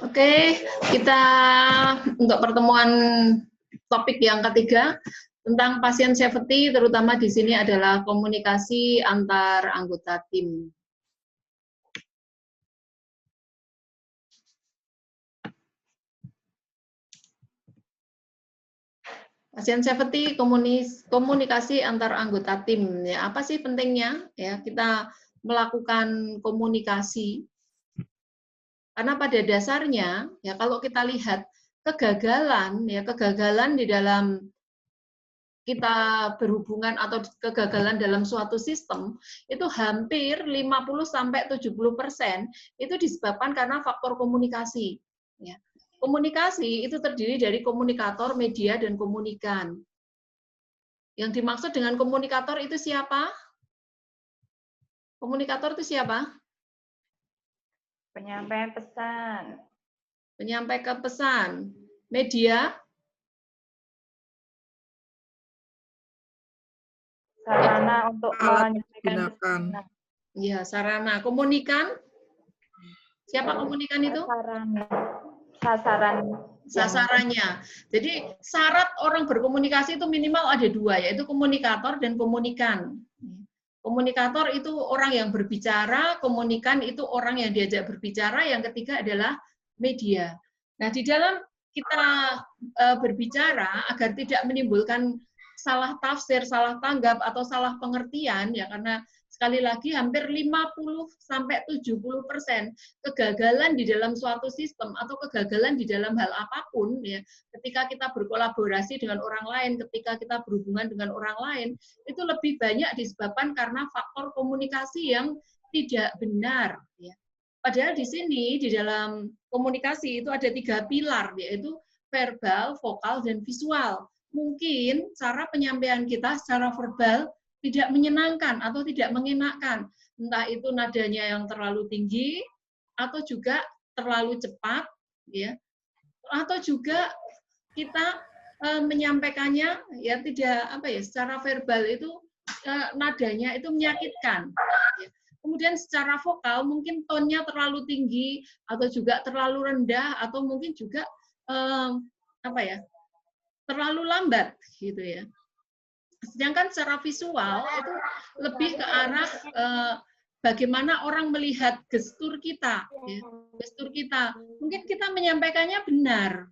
Oke, kita untuk pertemuan topik yang ketiga tentang pasien safety, terutama di sini adalah komunikasi antar anggota tim. Pasien safety, komunikasi antar anggota tim. Ya, apa sih pentingnya? Ya, kita melakukan komunikasi. Karena pada dasarnya, ya kalau kita lihat kegagalan, ya kegagalan di dalam kita berhubungan atau kegagalan dalam suatu sistem itu hampir 50-70% itu disebabkan karena faktor komunikasi. Ya. Komunikasi itu terdiri dari komunikator, media, dan komunikan. Yang dimaksud dengan komunikator itu siapa? Komunikator itu siapa? Penyampaian pesan. Penyampaikan pesan. Media? Sarana untuk menyampaikan pesan. Ya, sarana. Komunikan? Siapa komunikan itu? Sarana. Sasaran. Sasarannya. Jadi syarat orang berkomunikasi itu minimal ada dua, yaitu komunikator dan komunikan. Komunikator itu orang yang berbicara, komunikan itu orang yang diajak berbicara, yang ketiga adalah media. Nah, di dalam kita berbicara agar tidak menimbulkan salah tafsir, salah tanggap, atau salah pengertian, ya karena sekali lagi hampir 50-70% kegagalan di dalam suatu sistem atau kegagalan di dalam hal apapun, ya ketika kita berkolaborasi dengan orang lain, ketika kita berhubungan dengan orang lain, itu lebih banyak disebabkan karena faktor komunikasi yang tidak benar. Ya. Padahal di sini, di dalam komunikasi itu ada 3 pilar, yaitu verbal, vokal, dan visual. Mungkin cara penyampaian kita secara verbal tidak menyenangkan atau tidak mengenakan. Entah itu nadanya yang terlalu tinggi, atau juga terlalu cepat, ya, atau juga kita menyampaikannya ya tidak secara verbal itu nadanya itu menyakitkan. Ya. Kemudian secara vokal mungkin tonnya terlalu tinggi atau juga terlalu rendah atau mungkin juga terlalu lambat gitu ya. Sedangkan secara visual itu lebih ke arah bagaimana orang melihat gestur kita, ya. Gestur kita. Mungkin kita menyampaikannya benar,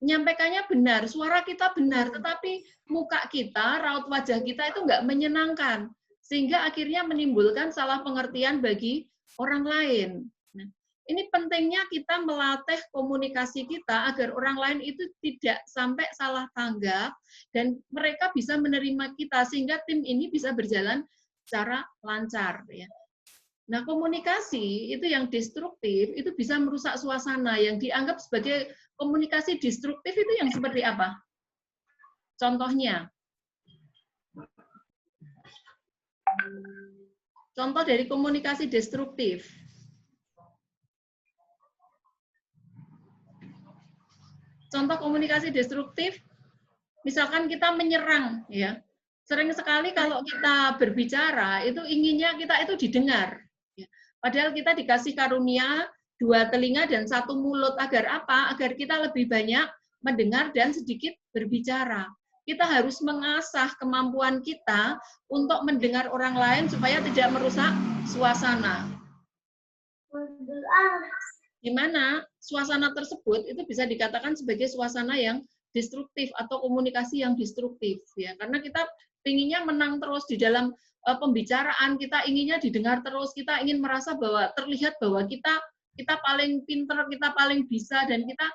menyampaikannya benar, suara kita benar, tetapi muka kita, raut wajah kita itu nggak menyenangkan, sehingga akhirnya menimbulkan salah pengertian bagi orang lain. Nah, ini pentingnya kita melatih komunikasi kita agar orang lain itu tidak sampai salah tanggap dan mereka bisa menerima kita sehingga tim ini bisa berjalan secara lancar. Ya. Nah, komunikasi itu yang destruktif itu bisa merusak suasana. Yang dianggap sebagai komunikasi destruktif itu yang seperti apa? Contohnya. Contoh dari komunikasi destruktif. Contoh komunikasi destruktif, misalkan kita menyerang, ya. Sering sekali kalau kita berbicara, itu inginnya kita itu didengar. Ya. Padahal kita dikasih karunia 2 telinga dan 1 mulut. Agar apa? Agar kita lebih banyak mendengar dan sedikit berbicara. Kita harus mengasah kemampuan kita untuk mendengar orang lain supaya tidak merusak suasana. Di mana suasana tersebut itu bisa dikatakan sebagai suasana yang destruktif atau komunikasi yang destruktif, ya, karena kita inginnya menang terus di dalam pembicaraan, kita inginnya didengar terus, kita ingin merasa bahwa terlihat bahwa kita paling pinter, kita paling bisa, dan kita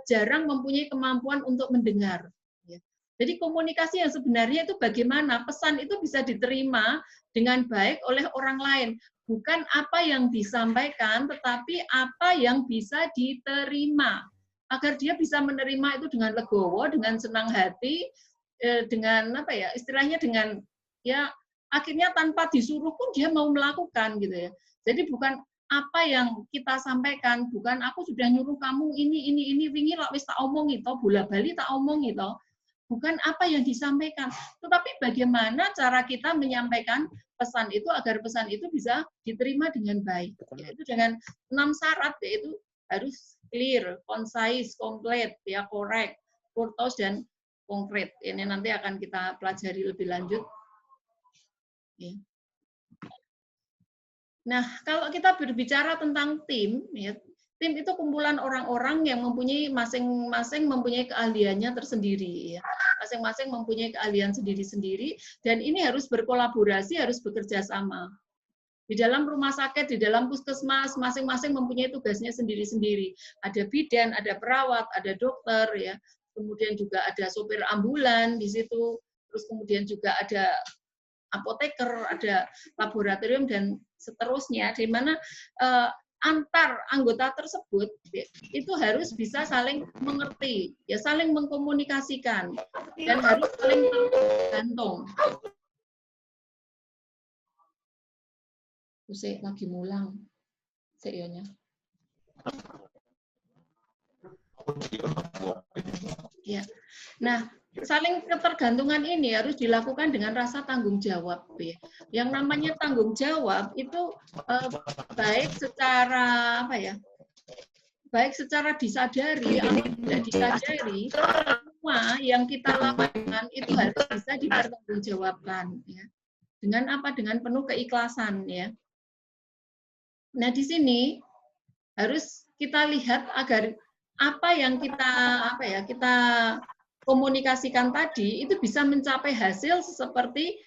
jarang mempunyai kemampuan untuk mendengar. Ya. Jadi komunikasi yang sebenarnya itu bagaimana pesan itu bisa diterima dengan baik oleh orang lain. Bukan apa yang disampaikan, tetapi apa yang bisa diterima. Agar dia bisa menerima itu dengan legowo, dengan senang hati, dengan istilahnya dengan ya akhirnya tanpa disuruh pun dia mau melakukan gitu ya. Jadi bukan apa yang kita sampaikan, bukan aku sudah nyuruh kamu ini wingi lak wis tak omong itu, bola bali tak omong itu. bukan apa yang disampaikan, tetapi bagaimana cara kita menyampaikan pesan itu agar pesan itu bisa diterima dengan baik. Yaitu dengan 6 syarat, yaitu harus clear, concise, complete, ya, correct, purpose, dan konkret. Ini nanti akan kita pelajari lebih lanjut. Ya. Nah, kalau kita berbicara tentang tim, ya, tim itu kumpulan orang-orang yang mempunyai masing-masing mempunyai keahliannya tersendiri, ya. Masing-masing mempunyai keahlian sendiri-sendiri, dan ini harus berkolaborasi, harus bekerja sama. Di dalam rumah sakit, di dalam puskesmas, masing-masing mempunyai tugasnya sendiri-sendiri. Ada bidan, ada perawat, ada dokter, ya. Kemudian juga ada sopir ambulan di situ, terus kemudian juga ada apoteker, ada laboratorium, dan seterusnya, di mana antar anggota tersebut itu harus bisa saling mengerti, ya, saling mengkomunikasikan, dan harus saling tergantung. Saya lagi mulang, seyonya. Ya, nah, saling ketergantungan ini harus dilakukan dengan rasa tanggung jawab. Ya. Yang namanya tanggung jawab itu baik secara apa ya? Baik secara disadari atau tidak disadari, semua yang kita lakukan itu harus bisa dipertanggungjawabkan. Ya. Dengan apa? Dengan penuh keikhlasan. Ya. Nah, di sini harus kita lihat agar apa yang kita komunikasikan tadi itu bisa mencapai hasil seperti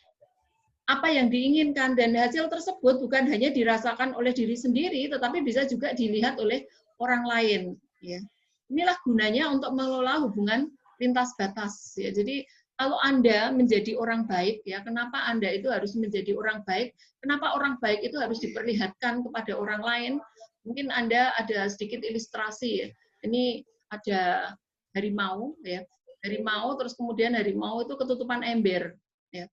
apa yang diinginkan, dan hasil tersebut bukan hanya dirasakan oleh diri sendiri, tetapi bisa juga dilihat oleh orang lain. Ya. Inilah gunanya untuk mengelola hubungan lintas batas. Ya. Jadi kalau Anda menjadi orang baik, ya, kenapa Anda itu harus menjadi orang baik? Kenapa orang baik itu harus diperlihatkan kepada orang lain? Mungkin Anda ada sedikit ilustrasi. Ya. Ini ada harimau, ya. Harimau, terus kemudian harimau itu ketutupan ember. Ya.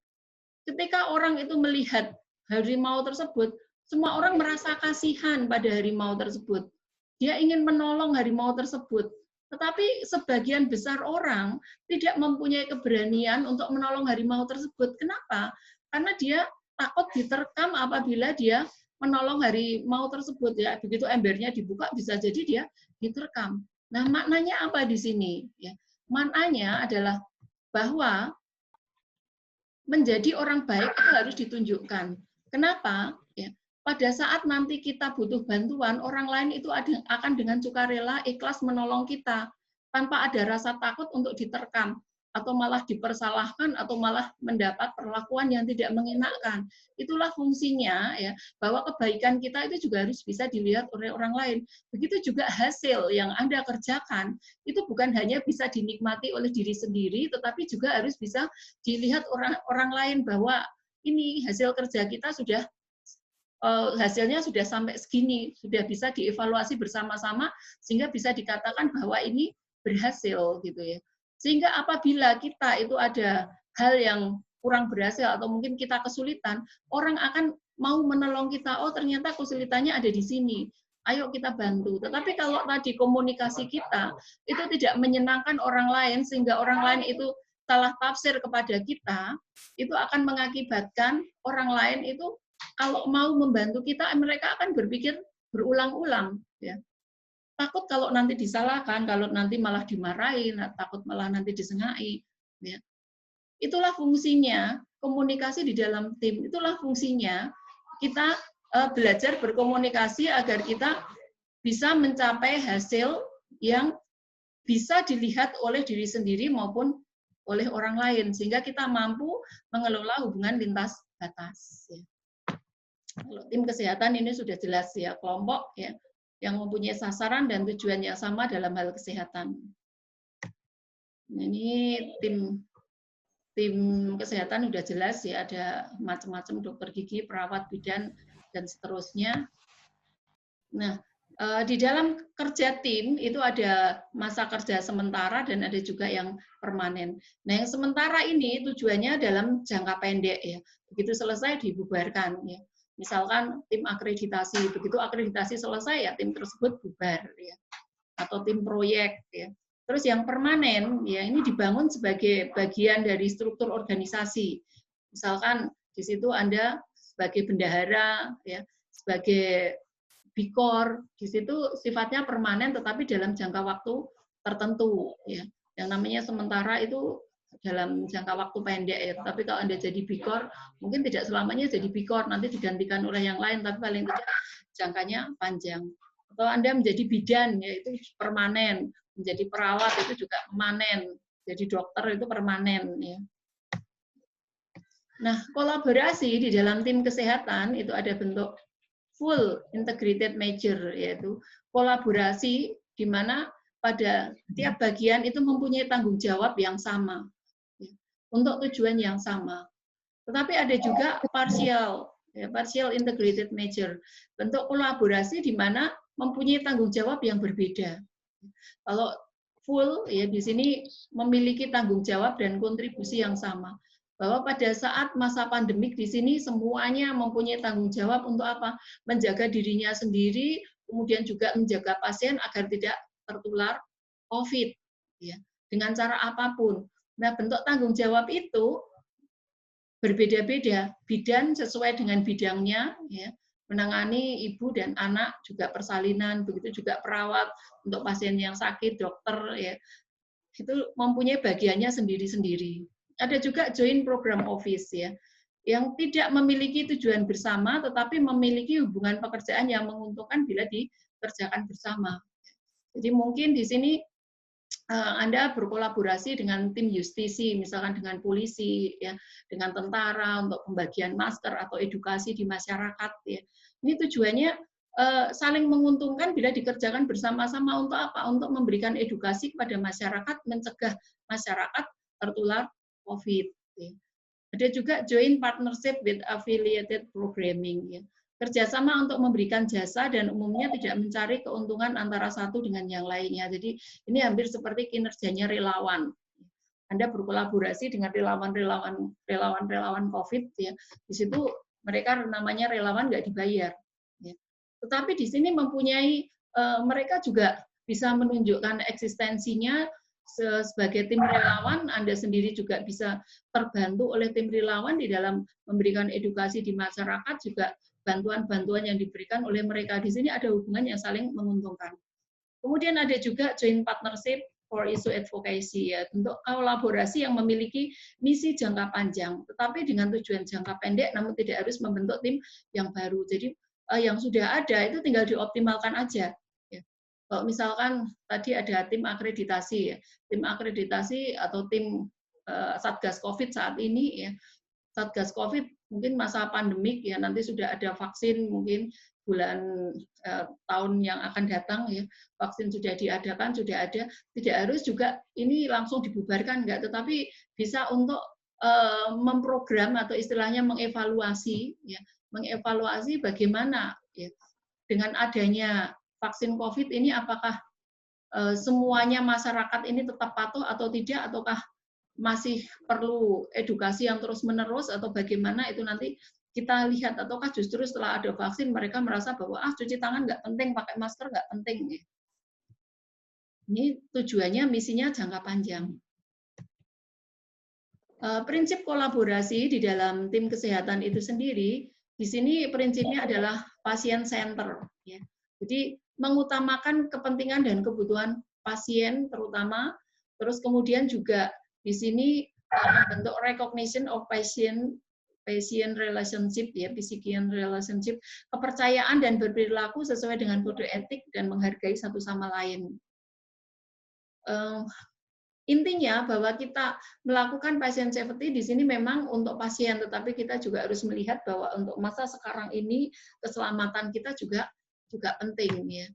Ketika orang itu melihat harimau tersebut, semua orang merasa kasihan pada harimau tersebut. Dia ingin menolong harimau tersebut. Tetapi sebagian besar orang tidak mempunyai keberanian untuk menolong harimau tersebut. Kenapa? Karena dia takut diterkam apabila dia menolong harimau tersebut. Ya, begitu embernya dibuka, bisa jadi dia diterkam. Nah, maknanya apa di sini? Ya, maknanya adalah bahwa menjadi orang baik itu harus ditunjukkan. Kenapa? Ya, pada saat nanti kita butuh bantuan, orang lain itu akan dengan sukarela ikhlas menolong kita tanpa ada rasa takut untuk diterkam atau malah dipersalahkan atau malah mendapat perlakuan yang tidak mengenakan. Itulah fungsinya, ya, bahwa kebaikan kita itu juga harus bisa dilihat oleh orang lain. Begitu juga hasil yang Anda kerjakan itu bukan hanya bisa dinikmati oleh diri sendiri, tetapi juga harus bisa dilihat orang lain bahwa ini hasil kerja kita sudah hasilnya sudah sampai segini, sudah bisa dievaluasi bersama-sama sehingga bisa dikatakan bahwa ini berhasil, gitu ya. Sehingga apabila kita itu ada hal yang kurang berhasil atau mungkin kita kesulitan, orang akan mau menolong kita. Oh, ternyata kesulitannya ada di sini. Ayo kita bantu. Tetapi kalau tadi komunikasi kita itu tidak menyenangkan orang lain sehingga orang lain itu salah tafsir kepada kita, itu akan mengakibatkan orang lain itu kalau mau membantu kita, mereka akan berpikir berulang-ulang. Ya. Takut kalau nanti disalahkan, kalau nanti malah dimarahin, takut malah nanti disengai. Ya. Itulah fungsinya komunikasi di dalam tim. Itulah fungsinya kita belajar berkomunikasi agar kita bisa mencapai hasil yang bisa dilihat oleh diri sendiri maupun oleh orang lain, sehingga kita mampu mengelola hubungan lintas batas. Ya. Kalau tim kesehatan ini sudah jelas, ya, kelompok, ya, yang mempunyai sasaran dan tujuan yang sama dalam hal kesehatan. Nah, ini tim kesehatan sudah jelas, ya, ada macam-macam dokter gigi, perawat, bidan, dan seterusnya. Nah, di dalam kerja tim itu ada masa kerja sementara dan ada juga yang permanen. Nah, yang sementara ini tujuannya dalam jangka pendek, ya. Begitu selesai dibubarkan, ya. Misalkan tim akreditasi, begitu akreditasi selesai, ya tim tersebut bubar, ya. Atau tim proyek, ya. Terus yang permanen, ya ini dibangun sebagai bagian dari struktur organisasi. Misalkan di situ Anda sebagai bendahara, ya, sebagai bikor, di situ sifatnya permanen tetapi dalam jangka waktu tertentu, ya. Yang namanya sementara itu dalam jangka waktu pendek, ya. Tapi kalau Anda jadi bikor, mungkin tidak selamanya jadi bikor, nanti digantikan oleh yang lain, tapi paling tidak jangkanya panjang. Atau Anda menjadi bidan, yaitu permanen. Menjadi perawat itu juga permanen. Jadi dokter itu permanen, ya. Nah, kolaborasi di dalam tim kesehatan itu ada bentuk full integrated measure, yaitu kolaborasi di mana pada tiap bagian itu mempunyai tanggung jawab yang sama untuk tujuan yang sama. Tetapi ada juga partial, ya, partial integrated measure, bentuk kolaborasi di mana mempunyai tanggung jawab yang berbeda. Kalau full, ya di sini memiliki tanggung jawab dan kontribusi yang sama. Bahwa pada saat masa pandemik di sini semuanya mempunyai tanggung jawab untuk apa? Menjaga dirinya sendiri, kemudian juga menjaga pasien agar tidak tertular COVID, ya, dengan cara apapun. Nah, bentuk tanggung jawab itu berbeda-beda. Bidan sesuai dengan bidangnya, ya, menangani ibu dan anak, juga persalinan, begitu juga perawat untuk pasien yang sakit, dokter, ya, itu mempunyai bagiannya sendiri-sendiri. Ada juga joint program office, ya, yang tidak memiliki tujuan bersama, tetapi memiliki hubungan pekerjaan yang menguntungkan bila dikerjakan bersama. Jadi mungkin di sini Anda berkolaborasi dengan tim justisi, misalkan dengan polisi, ya, dengan tentara untuk pembagian masker atau edukasi di masyarakat. Ya. Ini tujuannya saling menguntungkan bila dikerjakan bersama-sama untuk apa? Untuk memberikan edukasi kepada masyarakat, mencegah masyarakat tertular COVID. Ya. Ada juga joint partnership with affiliated programming. Ya. Kerjasama untuk memberikan jasa dan umumnya tidak mencari keuntungan antara satu dengan yang lainnya. Jadi ini hampir seperti kinerjanya relawan. Anda berkolaborasi dengan relawan COVID, ya. Di situ mereka namanya relawan nggak dibayar. Ya. Tetapi di sini mempunyai mereka juga bisa menunjukkan eksistensinya sebagai tim relawan. Anda sendiri juga bisa terbantu oleh tim relawan di dalam memberikan edukasi di masyarakat, juga bantuan-bantuan yang diberikan oleh mereka. Di sini ada hubungan yang saling menguntungkan. Kemudian ada juga joint partnership for issue advocacy, ya, bentuk kolaborasi yang memiliki misi jangka panjang, tetapi dengan tujuan jangka pendek, namun tidak harus membentuk tim yang baru. Jadi yang sudah ada itu tinggal dioptimalkan aja. Ya. Kalau misalkan tadi ada tim akreditasi, ya, tim akreditasi atau tim Satgas COVID saat ini, ya, Satgas COVID mungkin masa pandemik, ya, nanti sudah ada vaksin mungkin bulan tahun yang akan datang, ya, vaksin sudah diadakan, sudah ada, tidak harus juga ini langsung dibubarkan, enggak, tetapi bisa untuk memprogram atau istilahnya mengevaluasi, ya, mengevaluasi bagaimana, ya, dengan adanya vaksin COVID ini apakah semuanya masyarakat ini tetap patuh atau tidak, ataukah masih perlu edukasi yang terus-menerus, atau bagaimana itu nanti kita lihat, ataukah justru setelah ada vaksin mereka merasa bahwa cuci tangan nggak penting, pakai masker nggak penting. Ini tujuannya, misinya jangka panjang. Prinsip kolaborasi di dalam tim kesehatan itu sendiri, di sini prinsipnya adalah pasien center. Ya. Jadi mengutamakan kepentingan dan kebutuhan pasien terutama, terus kemudian juga di sini membentuk recognition of patient relationship, ya, PCPN relationship, kepercayaan dan berperilaku sesuai dengan kode etik dan menghargai satu sama lain. Intinya bahwa kita melakukan patient safety di sini memang untuk pasien, tetapi kita juga harus melihat bahwa untuk masa sekarang ini keselamatan kita juga penting, ya.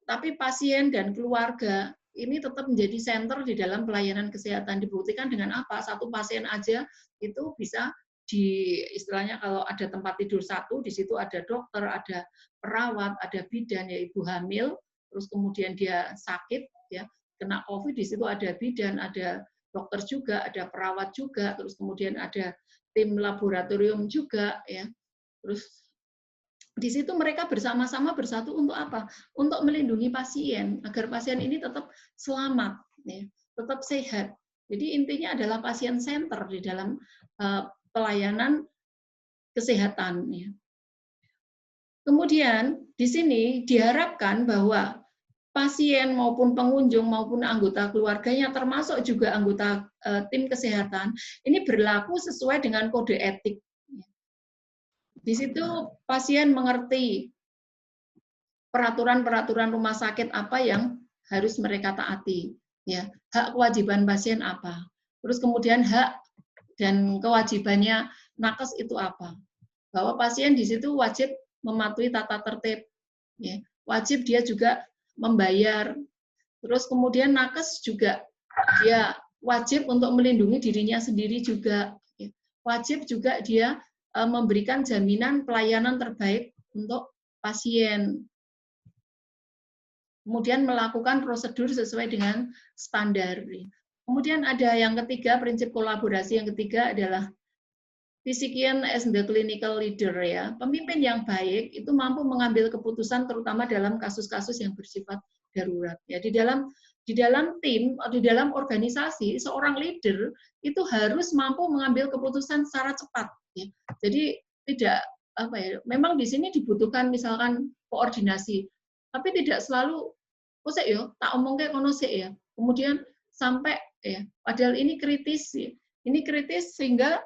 Tapi pasien dan keluarga ini tetap menjadi center di dalam pelayanan kesehatan. Dibuktikan dengan apa? Satu pasien aja itu bisa istilahnya kalau ada tempat tidur satu, di situ ada dokter, ada perawat, ada bidan, ya, ibu hamil, terus kemudian dia sakit, ya, kena COVID, di situ ada bidan, ada dokter juga, ada perawat juga, terus kemudian ada tim laboratorium juga, ya. Terus Di situ mereka bersama-sama bersatu untuk apa? Untuk melindungi pasien agar pasien ini tetap selamat, ya, tetap sehat. Jadi intinya adalah pasien center di dalam pelayanan kesehatan. Ya. Kemudian di sini diharapkan bahwa pasien maupun pengunjung maupun anggota keluarganya termasuk juga anggota tim kesehatan ini berlaku sesuai dengan kode etik. Di situ pasien mengerti peraturan-peraturan rumah sakit apa yang harus mereka taati, ya. Hak kewajiban pasien apa. Terus kemudian hak dan kewajibannya nakes itu apa. Bahwa pasien di situ wajib mematuhi tata tertib, ya. Wajib dia juga membayar. Terus kemudian nakes juga dia wajib untuk melindungi dirinya sendiri juga. Ya. Wajib juga dia memberikan jaminan pelayanan terbaik untuk pasien. Kemudian melakukan prosedur sesuai dengan standar. Kemudian ada yang ketiga, prinsip kolaborasi yang ketiga adalah physician as the clinical leader, ya. Pemimpin yang baik itu mampu mengambil keputusan terutama dalam kasus-kasus yang bersifat darurat. Ya, di dalam tim, di dalam organisasi, seorang leader itu harus mampu mengambil keputusan secara cepat. Ya. Jadi tidak apa ya, memang di sini dibutuhkan misalkan koordinasi, tapi tidak selalu kok yo tak omongke kono sik ya. Kemudian sampai ya, padahal ini kritis ya. Ini kritis sehingga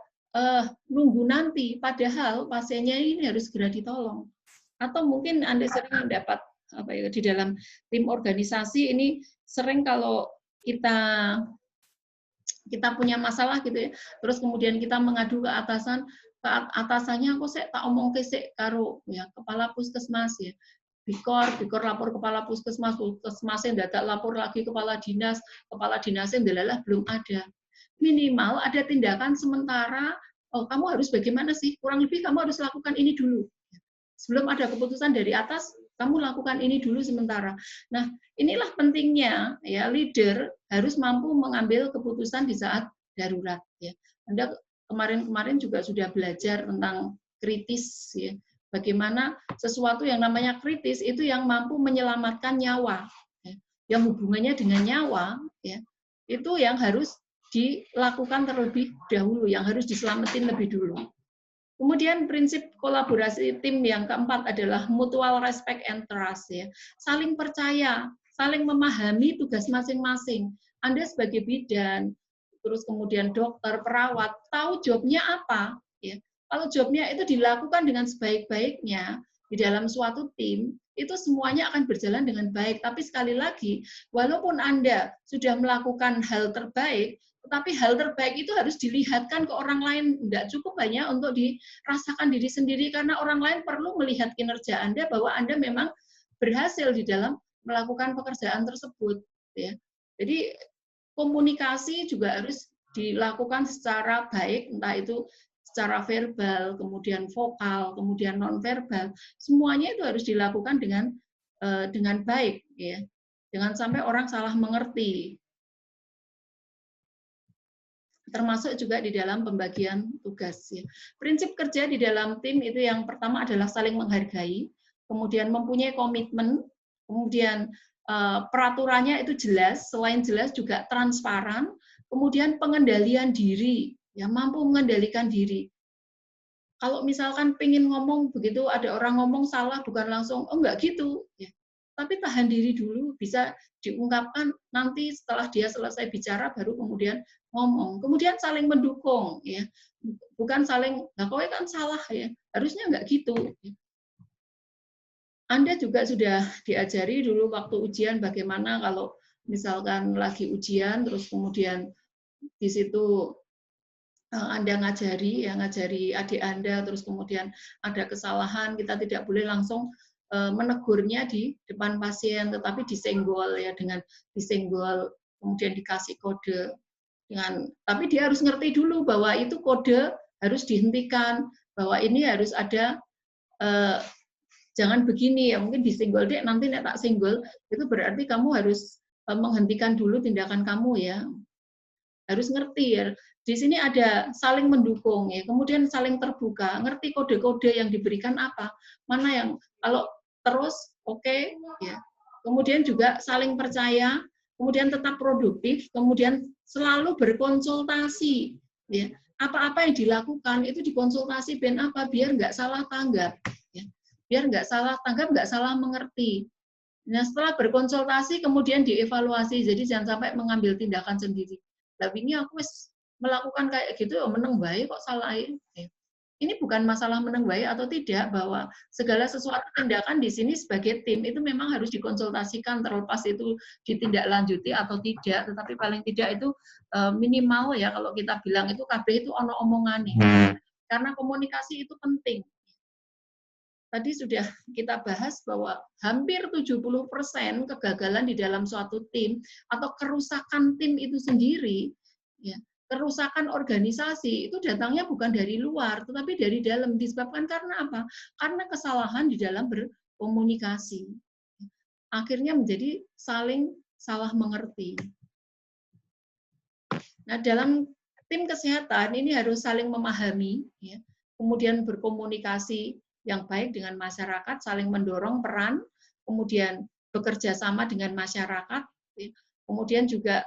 nunggu nanti, padahal pasiennya ini harus segera ditolong. Atau mungkin Anda sering mendapat apa ya, di dalam tim organisasi ini sering kalau kita punya masalah gitu ya, terus kemudian kita mengadu ke atasannya, kok saya tak omong ke karo ya kepala puskesmas ya, bikor lapor kepala puskesmasnya dadak lapor lagi kepala dinasnya ndelalah belum ada. Minimal ada tindakan sementara, oh kamu harus bagaimana sih, kurang lebih kamu harus lakukan ini dulu. Sebelum ada keputusan dari atas, kamu lakukan ini dulu sementara. Nah, inilah pentingnya ya leader harus mampu mengambil keputusan di saat darurat. Ya. Anda kemarin juga sudah belajar tentang kritis, ya. Bagaimana sesuatu yang namanya kritis itu yang mampu menyelamatkan nyawa, ya. Yang hubungannya dengan nyawa, ya, itu yang harus dilakukan terlebih dahulu, yang harus diselamatin lebih dulu. Kemudian prinsip kolaborasi tim yang keempat adalah mutual respect and trust, ya. Saling percaya, saling memahami tugas masing-masing. Anda sebagai bidan, terus kemudian dokter, perawat, tahu jobnya apa, ya. Kalau jobnya itu dilakukan dengan sebaik-baiknya di dalam suatu tim, itu semuanya akan berjalan dengan baik. Tapi sekali lagi, walaupun Anda sudah melakukan hal terbaik, tetapi hal terbaik itu harus dilihatkan ke orang lain. Tidak cukup hanya untuk dirasakan diri sendiri, karena orang lain perlu melihat kinerja Anda bahwa Anda memang berhasil di dalam melakukan pekerjaan tersebut. Ya. Jadi komunikasi juga harus dilakukan secara baik, entah itu secara verbal, kemudian vokal, kemudian nonverbal. Semuanya itu harus dilakukan dengan baik, ya. Jangan sampai orang salah mengerti. Termasuk juga di dalam pembagian tugas. Ya. Prinsip kerja di dalam tim itu yang pertama adalah saling menghargai, kemudian mempunyai komitmen, kemudian peraturannya itu jelas, selain jelas juga transparan, kemudian pengendalian diri, ya mampu mengendalikan diri. Kalau misalkan pengen ngomong begitu, ada orang ngomong salah, bukan langsung, oh enggak gitu, ya. Tapi tahan diri dulu, bisa diungkapkan nanti setelah dia selesai bicara, baru kemudian ngomong. Kemudian saling mendukung, ya, bukan saling, nah kowe kan salah ya, harusnya enggak gitu. Anda juga sudah diajari dulu waktu ujian bagaimana kalau misalkan lagi ujian, terus kemudian di situ Anda ngajari adik Anda, terus kemudian ada kesalahan, kita tidak boleh langsung menegurnya di depan pasien, tetapi disenggol ya, dengan disenggol, kemudian dikasih kode. Tapi dia harus ngerti dulu bahwa itu kode harus dihentikan, bahwa ini harus ada jangan begini ya, mungkin disenggol dek, nanti nek tak senggol itu berarti kamu harus menghentikan dulu tindakan kamu ya. Harus ngerti ya. di sini ada saling mendukung ya, kemudian saling terbuka, ngerti kode-kode yang diberikan apa, mana yang kalau terus oke, ya. Kemudian juga saling percaya, kemudian tetap produktif, kemudian selalu berkonsultasi ya. Apa-apa yang dilakukan itu dikonsultasi ben apa biar nggak salah tanggap ya. Biar nggak salah tanggap, nggak salah mengerti. Nah, setelah berkonsultasi kemudian dievaluasi, jadi jangan sampai mengambil tindakan sendiri. Tapi ini aku melakukan kayak gitu, meneng baik kok salah. Ini bukan masalah meneng baik atau tidak, bahwa segala sesuatu tindakan di sini sebagai tim itu memang harus dikonsultasikan, terlepas itu ditindaklanjuti atau tidak, tetapi paling tidak itu minimal ya kalau kita bilang itu KB itu ono omongannya. Karena komunikasi itu penting. Tadi sudah kita bahas bahwa hampir 70% kegagalan di dalam suatu tim atau kerusakan tim itu sendiri, ya, kerusakan organisasi itu datangnya bukan dari luar, tetapi dari dalam. Disebabkan karena apa? Karena kesalahan di dalam berkomunikasi. Akhirnya menjadi saling salah mengerti. Nah, dalam tim kesehatan ini harus saling memahami, ya, kemudian berkomunikasi yang baik dengan masyarakat, saling mendorong peran, kemudian bekerja sama dengan masyarakat, kemudian juga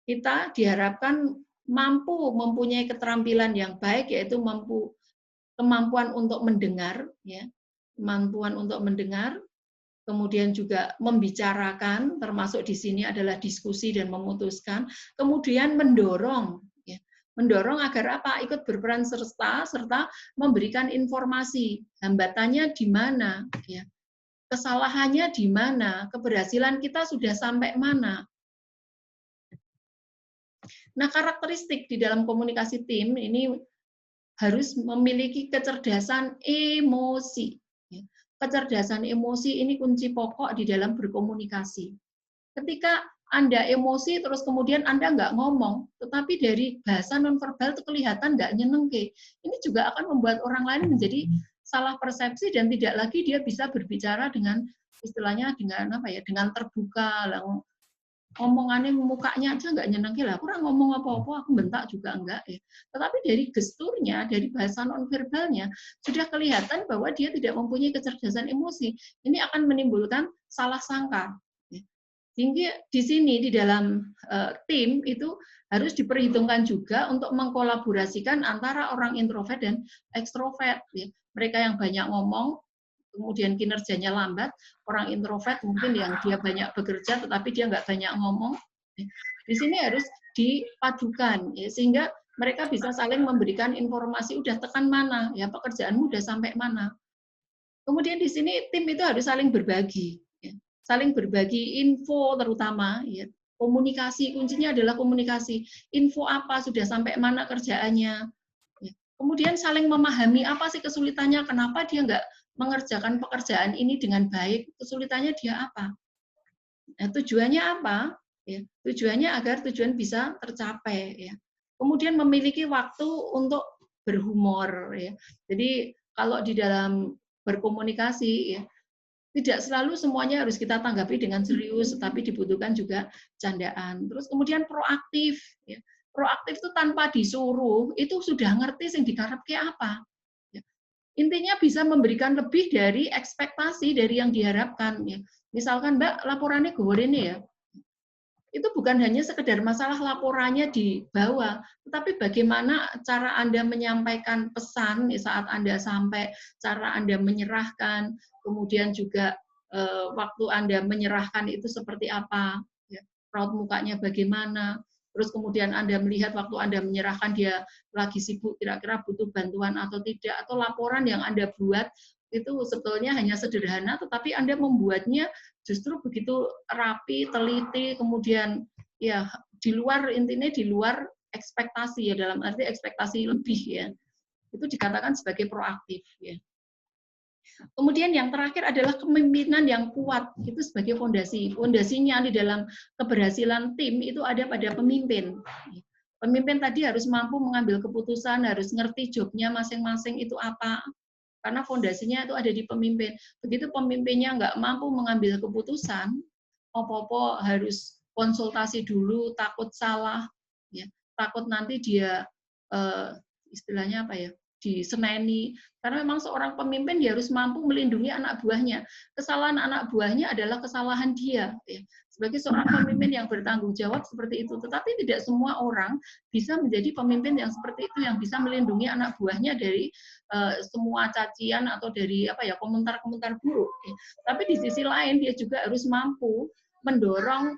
kita diharapkan mampu mempunyai keterampilan yang baik, yaitu kemampuan untuk mendengar, ya, kemampuan untuk mendengar, kemudian juga membicarakan, termasuk di sini adalah diskusi dan memutuskan, kemudian mendorong. Mendorong agar apa? Ikut berperan serta memberikan informasi. Hambatannya di mana? Ya. Kesalahannya di mana? Keberhasilan kita sudah sampai mana? Nah, karakteristik di dalam komunikasi tim ini harus memiliki kecerdasan emosi. Kecerdasan emosi ini kunci pokok di dalam berkomunikasi. Ketika Anda emosi, terus kemudian Anda nggak ngomong, tetapi dari bahasa nonverbal itu kelihatan nggak nyenengke. Ini juga akan membuat orang lain menjadi salah persepsi dan tidak lagi dia bisa berbicara dengan istilahnya dengan apa ya, dengan terbuka. Omongannya mukanya aja nggak nyenengke lah, kurang ngomong apa-apa, aku bentak juga enggak ya. Tetapi dari gesturnya, dari bahasa nonverbalnya sudah kelihatan bahwa dia tidak mempunyai kecerdasan emosi. Ini akan menimbulkan salah sangka. Sehingga di sini di dalam tim itu harus diperhitungkan juga untuk mengkolaborasikan antara orang introvert dan ekstrovert. Ya. Mereka yang banyak ngomong, kemudian kinerjanya lambat, orang introvert mungkin yang dia banyak bekerja tetapi dia nggak banyak ngomong. Di sini harus dipadukan, ya, sehingga mereka bisa saling memberikan informasi, udah tekan mana, ya pekerjaanmu udah sampai mana. Kemudian di sini tim itu harus saling berbagi. Saling berbagi info terutama, ya. Komunikasi, kuncinya adalah komunikasi. Info apa, sudah sampai mana kerjaannya. Ya. Kemudian saling memahami apa sih kesulitannya, kenapa dia nggak mengerjakan pekerjaan ini dengan baik, kesulitannya dia apa. Nah, tujuannya apa? Ya. Tujuannya agar tujuan bisa tercapai. Ya. Kemudian memiliki waktu untuk berhumor. Ya. Jadi kalau di dalam berkomunikasi, ya, tidak selalu semuanya harus kita tanggapi dengan serius, tetapi dibutuhkan juga candaan. Terus kemudian proaktif. Ya. Proaktif itu tanpa disuruh, itu sudah ngerti yang dikarepke apa. Ya. Intinya bisa memberikan lebih dari ekspektasi dari yang diharapkan. Ya. Misalkan, Mbak, laporannya gue ini ya. Itu bukan hanya sekedar masalah laporannya dibawa, tetapi bagaimana cara Anda menyampaikan pesan saat Anda sampai, cara Anda menyerahkan, kemudian juga waktu Anda menyerahkan itu seperti apa, ya, raut mukanya bagaimana, terus kemudian Anda melihat waktu Anda menyerahkan dia lagi sibuk, kira-kira butuh bantuan atau tidak, atau laporan yang Anda buat itu sebetulnya hanya sederhana, tetapi Anda membuatnya justru begitu rapi, teliti, kemudian ya di luar, intinya di luar ekspektasi, ya, dalam arti ekspektasi lebih, ya. Itu dikatakan sebagai proaktif, ya. Kemudian yang terakhir adalah kepemimpinan yang kuat, itu sebagai fondasi. Fondasinya di dalam keberhasilan tim itu ada pada pemimpin. Pemimpin tadi harus mampu mengambil keputusan, harus ngerti jobnya masing-masing itu apa, karena fondasinya itu ada di pemimpin. Begitu pemimpinnya nggak mampu mengambil keputusan, apa-apa harus konsultasi dulu, takut salah, ya. takut nanti dia istilahnya apa ya, diseneni. Karena memang seorang pemimpin dia harus mampu melindungi anak buahnya. Kesalahan anak buahnya adalah kesalahan dia. Ya. Sebagai seorang pemimpin yang bertanggung jawab seperti itu. Tetapi tidak semua orang bisa menjadi pemimpin yang seperti itu, yang bisa melindungi anak buahnya dari semua cacian atau dari apa ya, komentar-komentar buruk. Ya. Tapi di sisi lain dia juga harus mampu mendorong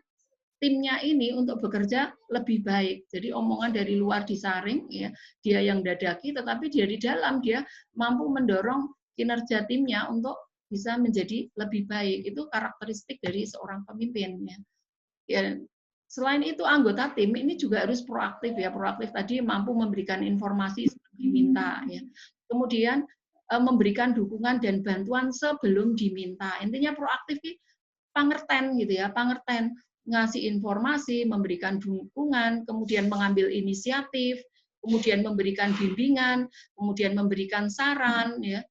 timnya ini untuk bekerja lebih baik. Jadi omongan dari luar disaring, ya, dia yang dadaki, tetapi dia di dalam dia mampu mendorong kinerja timnya untuk bisa menjadi lebih baik. Itu karakteristik dari seorang pemimpin. Ya. Ya, selain itu anggota tim ini juga harus proaktif ya. Proaktif tadi mampu memberikan informasi sebelum diminta. Ya. Kemudian memberikan dukungan dan bantuan sebelum diminta. Intinya proaktif pangerten gitu ya, pangerten, ngasih informasi, memberikan dukungan, kemudian mengambil inisiatif, kemudian memberikan bimbingan, kemudian memberikan saran, ya,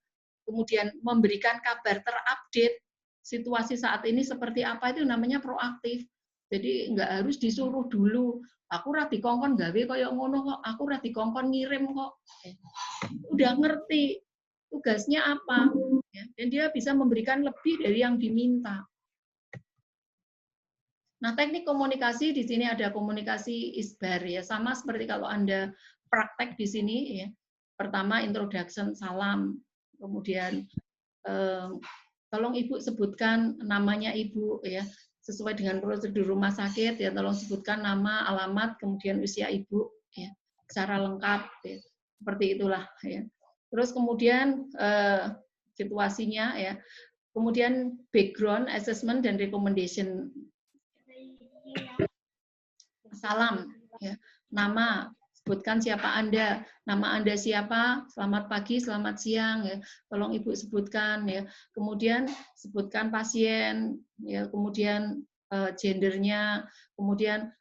kemudian memberikan kabar terupdate situasi saat ini seperti apa, itu namanya proaktif. Jadi nggak harus disuruh dulu. Aku ra dikongkon gawe koyo ngono kok, aku ra dikongkon ngirim kok. Udah ngerti tugasnya apa, ya, dan dia bisa memberikan lebih dari yang diminta. Nah, teknik komunikasi di sini ada komunikasi isbar ya, sama seperti kalau Anda praktek di sini ya. Pertama introduction salam, kemudian tolong Ibu sebutkan namanya Ibu ya, sesuai dengan prosedur rumah sakit ya, tolong sebutkan nama, alamat, kemudian usia Ibu ya, secara lengkap ya. Seperti itulah ya. Terus kemudian situasinya ya. Kemudian background, assessment dan recommendation. Salam, ya. Nama, sebutkan siapa Anda, nama Anda siapa, selamat pagi, selamat siang, ya. Tolong Ibu sebutkan, ya. Kemudian sebutkan pasien, ya. Kemudian gendernya, kemudian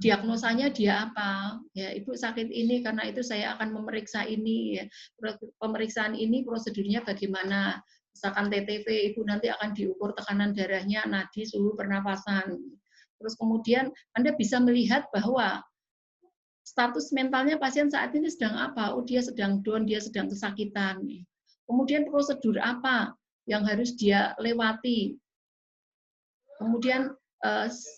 diagnosanya dia apa, ya Ibu sakit ini karena itu saya akan memeriksa ini, ya. Pemeriksaan ini prosedurnya bagaimana, misalkan TTV, Ibu nanti akan diukur tekanan darahnya, nadi, suhu pernapasan. Terus kemudian Anda bisa melihat bahwa status mentalnya pasien saat ini sedang apa? Oh, dia sedang down, dia sedang kesakitan. Kemudian prosedur apa yang harus dia lewati? Kemudian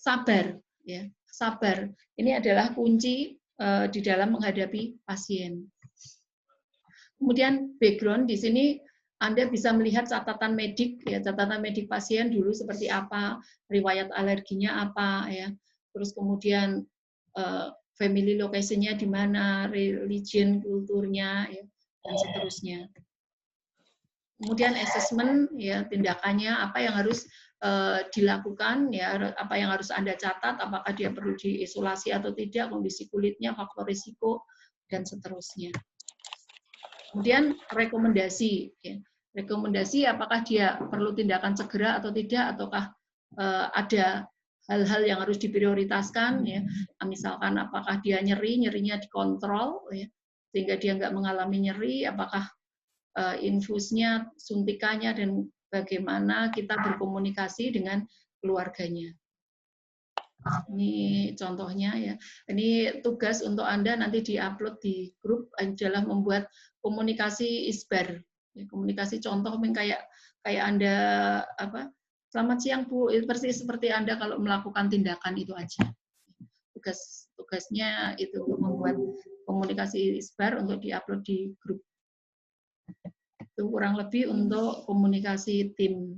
sabar, ya, sabar. Ini adalah kunci di dalam menghadapi pasien. Kemudian background di sini Anda bisa melihat catatan medik, ya, catatan medik pasien dulu seperti apa, riwayat alerginya apa, ya, terus kemudian family location-nya di mana, religion, kulturnya, ya, dan seterusnya. Kemudian assessment, ya, tindakannya apa yang harus dilakukan, ya, apa yang harus Anda catat, apakah dia perlu diisolasi atau tidak, kondisi kulitnya, faktor risiko, dan seterusnya. Kemudian rekomendasi, ya. Rekomendasi apakah dia perlu tindakan segera atau tidak, ataukah ada hal-hal yang harus diprioritaskan, ya. Misalkan apakah dia nyerinya dikontrol, ya, sehingga dia nggak mengalami nyeri, apakah infusnya, suntikannya, dan bagaimana kita berkomunikasi dengan keluarganya. Ini contohnya ya. Ini tugas untuk Anda nanti diupload di grup adalah membuat komunikasi isbar. Komunikasi contoh kayak Anda apa? Selamat siang Bu, persis seperti Anda kalau melakukan tindakan itu aja. Tugasnya itu untuk membuat komunikasi isbar untuk diupload di grup. Itu kurang lebih untuk komunikasi tim.